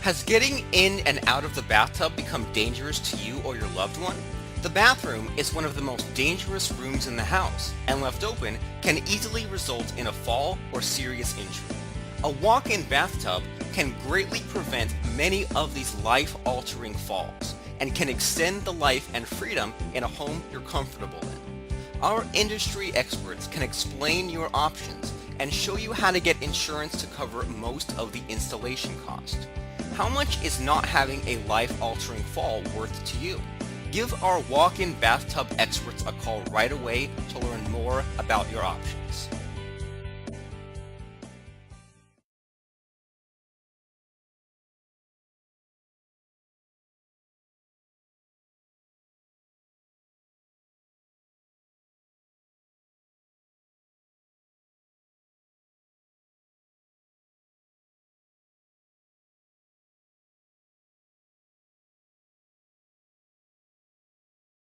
Has getting in and out of the bathtub become dangerous to you or your loved one? The bathroom is one of the most dangerous rooms in the house, and left open can easily result in a fall or serious injury. A walk-in bathtub can greatly prevent many of these life-altering falls and can extend the life and freedom in a home you're comfortable in. Our industry experts can explain your options and show you how to get insurance to cover most of the installation cost. How much is not having a life-altering fall worth to you? Give our walk-in bathtub experts a call right away to learn more about your options.